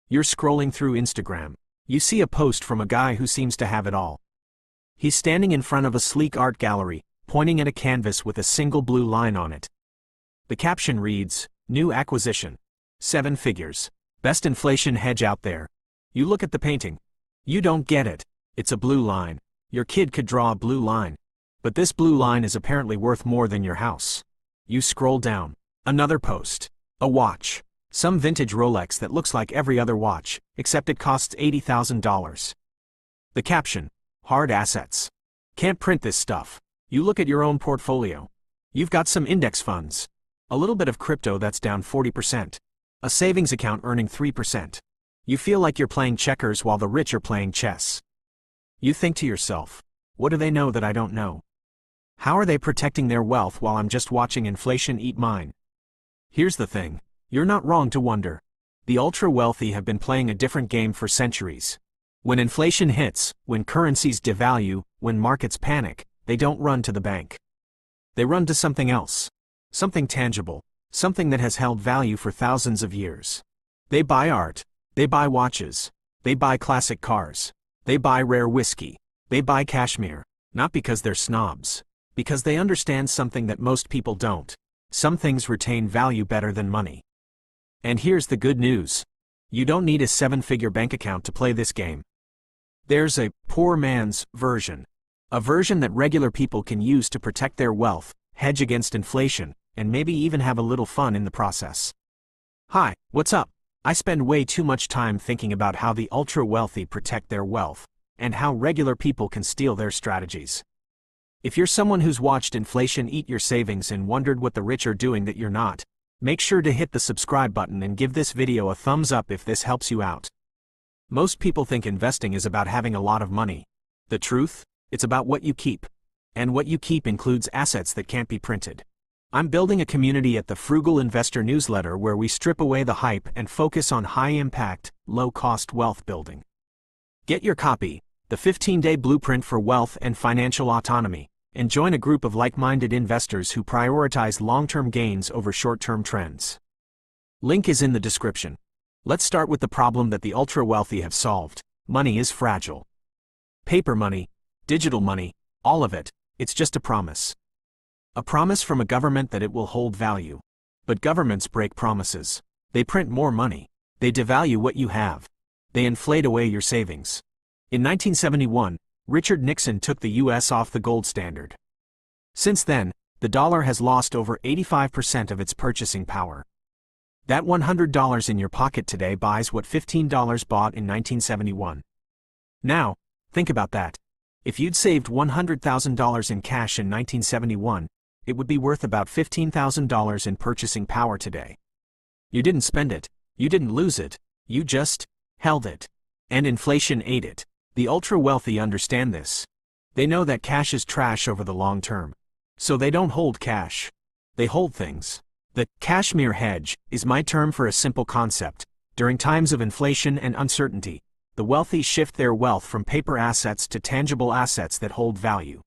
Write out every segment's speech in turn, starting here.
You're scrolling through Instagram. You see a post from a guy who seems to have it all. He's standing in front of a sleek art gallery, pointing at a canvas with a single blue line on it. The caption reads, "New acquisition. 7 figures. Best inflation hedge out there." You look at the painting. You don't get it. It's a blue line. Your kid could draw a blue line. But this blue line is apparently worth more than your house. You scroll down. Another post. A watch. Some vintage Rolex that looks like every other watch, except it costs $80,000. The caption, "Hard assets. Can't print this stuff." You look at your own portfolio. You've got some index funds. A little bit of crypto that's down 40%. A savings account earning 3%. You feel like you're playing checkers while the rich are playing chess. You think to yourself, what do they know that I don't know? How are they protecting their wealth while I'm just watching inflation eat mine? Here's the thing. You're not wrong to wonder. The ultra-wealthy have been playing a different game for centuries. When inflation hits, when currencies devalue, when markets panic, they don't run to the bank. They run to something else. Something tangible. Something that has held value for thousands of years. They buy art. They buy watches. They buy classic cars. They buy rare whiskey. They buy cashmere. Not because they're snobs. Because they understand something that most people don't. Some things retain value better than money. And here's the good news. You don't need a 7-figure bank account to play this game. There's a poor man's version. A version that regular people can use to protect their wealth, hedge against inflation, and maybe even have a little fun in the process. Hi, what's up? I spend way too much time thinking about how the ultra-wealthy protect their wealth, and how regular people can steal their strategies. If you're someone who's watched inflation eat your savings and wondered what the rich are doing that you're not, make sure to hit the subscribe button and give this video a thumbs up if this helps you out. Most people think investing is about having a lot of money. The truth? It's about what you keep. And what you keep includes assets that can't be printed. I'm building a community at the Frugal Investor newsletter where we strip away the hype and focus on high-impact, low-cost wealth building. Get your copy, The 15-Day Blueprint for Wealth and Financial Autonomy, and join a group of like-minded investors who prioritize long-term gains over short-term trends. Link is in the description. Let's start with the problem that the ultra-wealthy have solved. Money is fragile. Paper money, digital money, all of it, it's just a promise. A promise from a government that it will hold value. But governments break promises. They print more money. They devalue what you have. They inflate away your savings. In 1971, Richard Nixon took the US off the gold standard. Since then, the dollar has lost over 85% of its purchasing power. That $100 in your pocket today buys what $15 bought in 1971. Now, think about that. If you'd saved $100,000 in cash in 1971, it would be worth about $15,000 in purchasing power today. You didn't spend it. You didn't lose it. You just held it. And inflation ate it. The ultra-wealthy understand this. They know that cash is trash over the long term. So they don't hold cash. They hold things. The cashmere hedge is my term for a simple concept. During times of inflation and uncertainty, the wealthy shift their wealth from paper assets to tangible assets that hold value.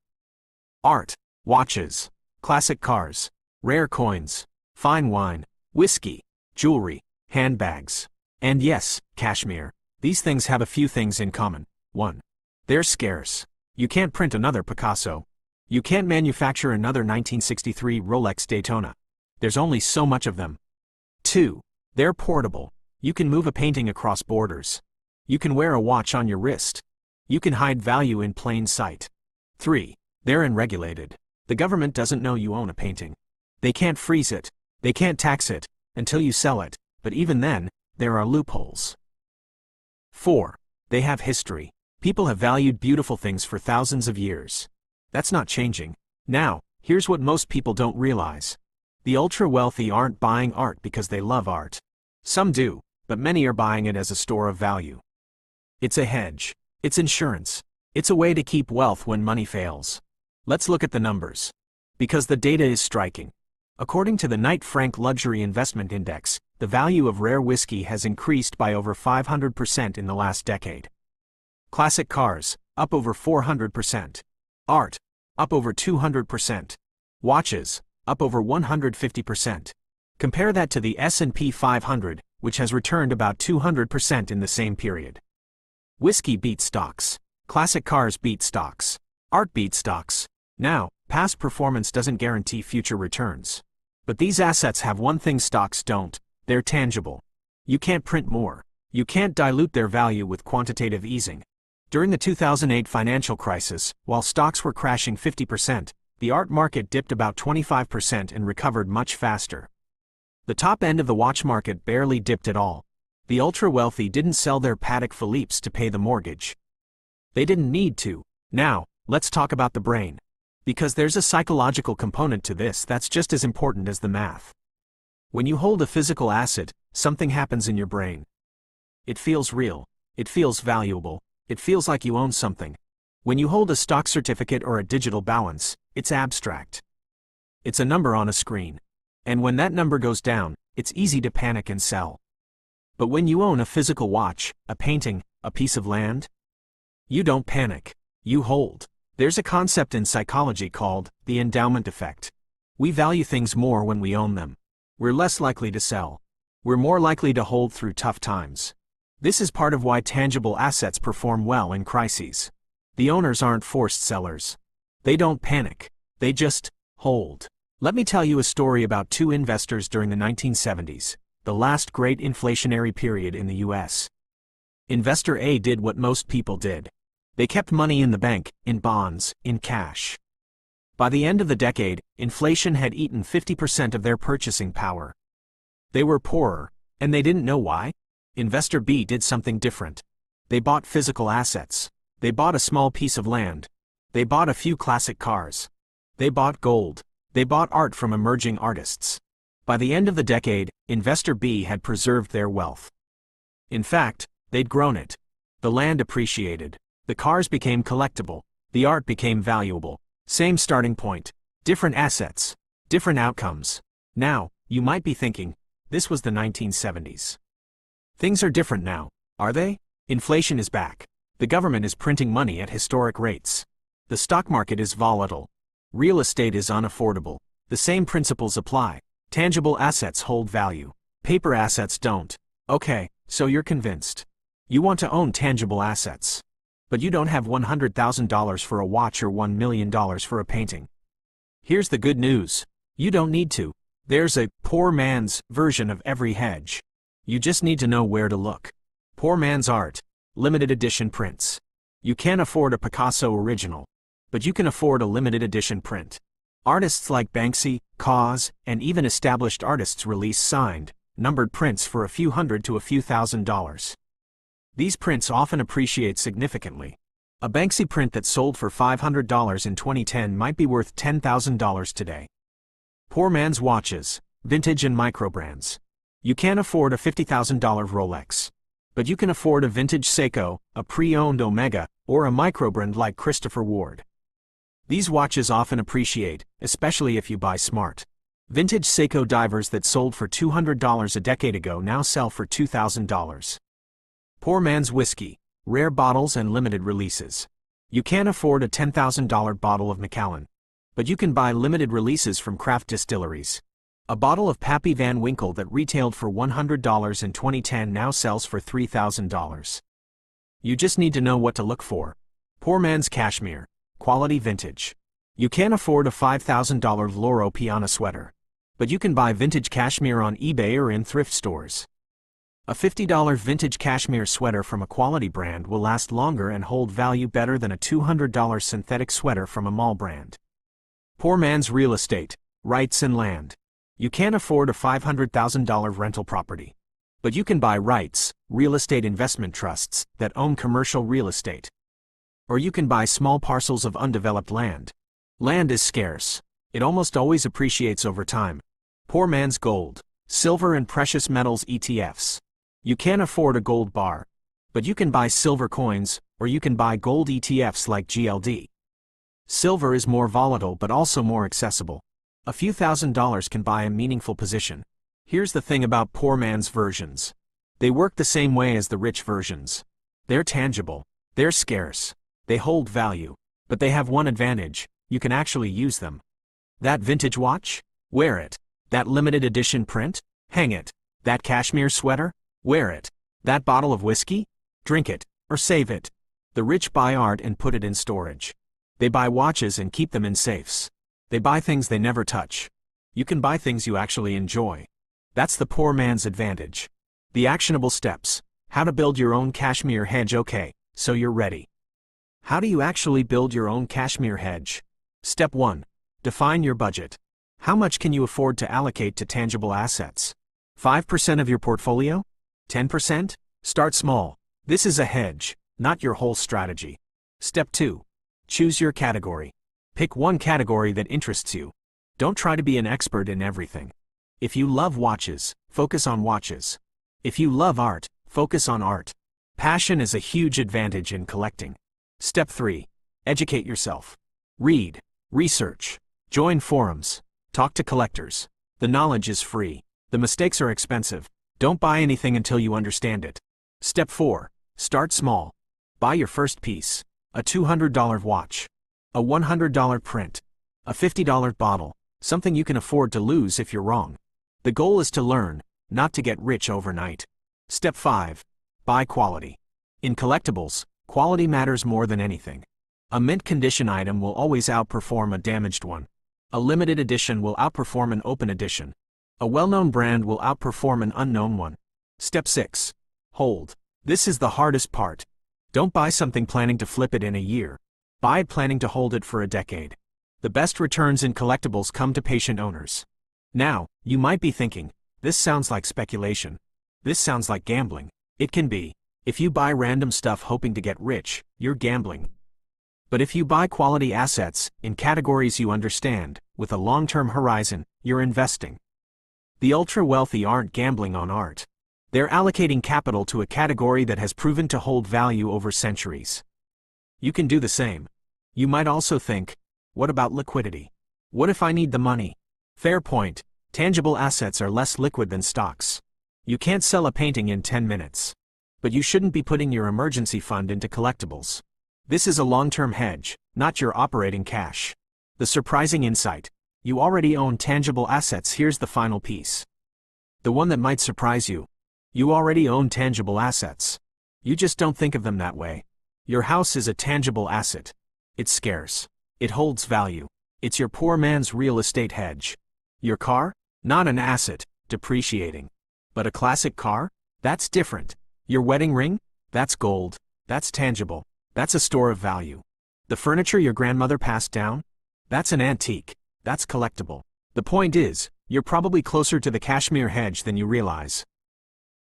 Art, watches, classic cars, rare coins, fine wine, whiskey, jewelry, handbags, and yes, cashmere. These things have a few things in common. 1. They're scarce. You can't print another Picasso. You can't manufacture another 1963 Rolex Daytona. There's only so much of them. 2. They're portable. You can move a painting across borders. You can wear a watch on your wrist. You can hide value in plain sight. 3. They're unregulated. The government doesn't know you own a painting. They can't freeze it. They can't tax it until you sell it, but even then, there are loopholes. 4. They have history. People have valued beautiful things for thousands of years. That's not changing. Now, here's what most people don't realize. The ultra-wealthy aren't buying art because they love art. Some do, but many are buying it as a store of value. It's a hedge. It's insurance. It's a way to keep wealth when money fails. Let's look at the numbers. Because the data is striking. According to the Knight Frank Luxury Investment Index, the value of rare whiskey has increased by over 500% in the last decade. Classic cars, up over 400%. Art, up over 200%. Watches, up over 150%. Compare that to the S&P 500, which has returned about 200% in the same period. Whiskey beat stocks. Classic cars beat stocks. Art beat stocks. Now, past performance doesn't guarantee future returns. But these assets have one thing stocks don't: they're tangible. You can't print more. You can't dilute their value with quantitative easing. During the 2008 financial crisis, while stocks were crashing 50%, the art market dipped about 25% and recovered much faster. The top end of the watch market barely dipped at all. The ultra-wealthy didn't sell their Patek Philippe's to pay the mortgage. They didn't need to. Now, let's talk about the brain. Because there's a psychological component to this that's just as important as the math. When you hold a physical asset, something happens in your brain. It feels real. It feels valuable. It feels like you own something. When you hold a stock certificate or a digital balance, it's abstract. It's a number on a screen. And when that number goes down, it's easy to panic and sell. But when you own a physical watch, a painting, a piece of land, you don't panic. You hold. There's a concept in psychology called the endowment effect. We value things more when we own them. We're less likely to sell. We're more likely to hold through tough times. This is part of why tangible assets perform well in crises. The owners aren't forced sellers. They don't panic. They just hold. Let me tell you a story about two investors during the 1970s, the last great inflationary period in the US. Investor A did what most people did. They kept money in the bank, in bonds, in cash. By the end of the decade, inflation had eaten 50% of their purchasing power. They were poorer, and they didn't know why. Investor B did something different. They bought physical assets. They bought a small piece of land. They bought a few classic cars. They bought gold. They bought art from emerging artists. By the end of the decade, Investor B had preserved their wealth. In fact, they'd grown it. The land appreciated. The cars became collectible. The art became valuable. Same starting point. Different assets. Different outcomes. Now, you might be thinking, this was the 1970s. Things are different now, are they? Inflation is back. The government is printing money at historic rates. The stock market is volatile. Real estate is unaffordable. The same principles apply. Tangible assets hold value. Paper assets don't. Okay, so you're convinced. You want to own tangible assets. But you don't have $100,000 for a watch or $1 million for a painting. Here's the good news. You don't need to. There's a poor man's version of every hedge. You just need to know where to look. Poor man's art. Limited edition prints. You can't afford a Picasso original. But you can afford a limited edition print. Artists like Banksy, Kaws, and even established artists release signed, numbered prints for a few hundred to a few $1,000s. These prints often appreciate significantly. A Banksy print that sold for $500 in 2010 might be worth $10,000 today. Poor man's watches, vintage and micro brands. You can't afford a $50,000 Rolex. But you can afford a vintage Seiko, a pre-owned Omega, or a microbrand like Christopher Ward. These watches often appreciate, especially if you buy smart. Vintage Seiko divers that sold for $200 a decade ago now sell for $2,000. Poor man's whiskey, rare bottles and limited releases. You can't afford a $10,000 bottle of Macallan. But you can buy limited releases from craft distilleries. A bottle of Pappy Van Winkle that retailed for $100 in 2010 now sells for $3,000. You just need to know what to look for. Poor man's cashmere, quality vintage. You can't afford a $5,000 Loro Piana sweater. But you can buy vintage cashmere on eBay or in thrift stores. A $50 vintage cashmere sweater from a quality brand will last longer and hold value better than a $200 synthetic sweater from a mall brand. Poor man's real estate, rights and land. You can't afford a $500,000 rental property. But you can buy rights, real estate investment trusts, that own commercial real estate. Or you can buy small parcels of undeveloped land. Land is scarce. It almost always appreciates over time. Poor man's gold, silver and precious metals ETFs. You can't afford a gold bar. But you can buy silver coins, or you can buy gold ETFs like GLD. Silver is more volatile but also more accessible. A few $1,000s can buy a meaningful position. Here's the thing about poor man's versions. They work the same way as the rich versions. They're tangible. They're scarce. They hold value. But they have one advantage: you can actually use them. That vintage watch? Wear it. That limited edition print? Hang it. That cashmere sweater? Wear it. That bottle of whiskey? Drink it, or save it. The rich buy art and put it in storage. They buy watches and keep them in safes. They buy things they never touch. You can buy things you actually enjoy. That's the poor man's advantage. The actionable steps. How to build your own cashmere hedge. Okay, so you're ready. How do you actually build your own cashmere hedge? Step 1. Define your budget. How much can you afford to allocate to tangible assets? 5% of your portfolio? 10%? Start small. This is a hedge, not your whole strategy. Step 2. Choose your category. Pick one category that interests you. Don't try to be an expert in everything. If you love watches, focus on watches. If you love art, focus on art. Passion is a huge advantage in collecting. Step 3. Educate yourself. Read, research, join forums, talk to collectors. The knowledge is free. The mistakes are expensive. Don't buy anything until you understand it. Step 4. Start small. Buy your first piece. A $200 watch. A $100 print. A $50 bottle. Something you can afford to lose if you're wrong. The goal is to learn, not to get rich overnight. Step 5. Buy quality. In collectibles, quality matters more than anything. A mint condition item will always outperform a damaged one. A limited edition will outperform an open edition. A well-known brand will outperform an unknown one. Step 6. Hold. This is the hardest part. Don't buy something planning to flip it in a year. Buy it planning to hold it for a decade. The best returns in collectibles come to patient owners. Now, you might be thinking, this sounds like speculation. This sounds like gambling. It can be. If you buy random stuff hoping to get rich, you're gambling. But if you buy quality assets, in categories you understand, with a long-term horizon, you're investing. The ultra-wealthy aren't gambling on art. They're allocating capital to a category that has proven to hold value over centuries. You can do the same. You might also think, what about liquidity? What if I need the money? Fair point. Tangible assets are less liquid than stocks. You can't sell a painting in 10 minutes. But you shouldn't be putting your emergency fund into collectibles. This is a long-term hedge, not your operating cash. The surprising insight. You already own tangible assets. Here's the final piece. The one that might surprise you. You already own tangible assets. You just don't think of them that way. Your house is a tangible asset. It's scarce. It holds value. It's your poor man's real estate hedge. Your car? Not an asset, depreciating. But a classic car? That's different. Your wedding ring? That's gold. That's tangible. That's a store of value. The furniture your grandmother passed down? That's an antique. That's collectible. The point is, you're probably closer to the cashmere hedge than you realize.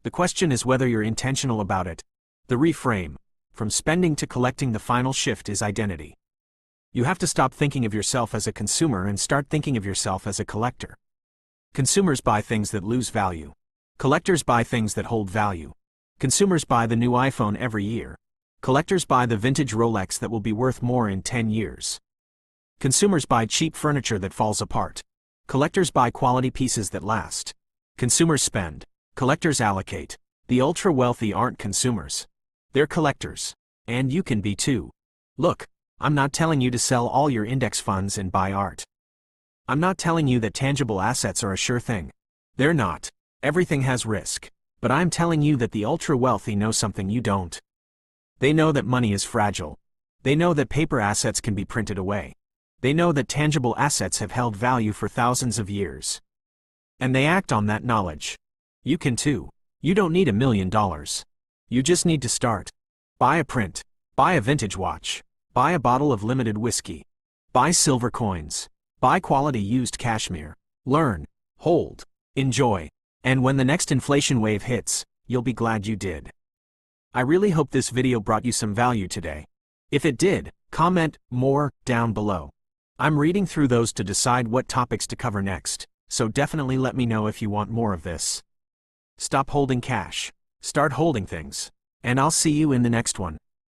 The question is whether you're intentional about it. The reframe, from spending to collecting, the final shift is identity. You have to stop thinking of yourself as a consumer and start thinking of yourself as a collector. Consumers buy things that lose value. Collectors buy things that hold value. Consumers buy the new iPhone every year. Collectors buy the vintage Rolex that will be worth more in 10 years. Consumers buy cheap furniture that falls apart. Collectors buy quality pieces that last. Consumers spend. Collectors allocate. The ultra-wealthy aren't consumers. They're collectors. And you can be too. Look, I'm not telling you to sell all your index funds and buy art. I'm not telling you that tangible assets are a sure thing. They're not. Everything has risk. But I'm telling you that the ultra-wealthy know something you don't. They know that money is fragile. They know that paper assets can be printed away. They know that tangible assets have held value for thousands of years. And they act on that knowledge. You can too. You don't need $1 million. You just need to start. Buy a print. Buy a vintage watch. Buy a bottle of limited whiskey. Buy silver coins. Buy quality used cashmere. Learn. Hold. Enjoy. And when the next inflation wave hits, you'll be glad you did. I really hope this video brought you some value today. If it did, comment more down below. I'm reading through those to decide what topics to cover next, so definitely let me know if you want more of this. Stop holding cash. Start holding things. And I'll see you in the next one.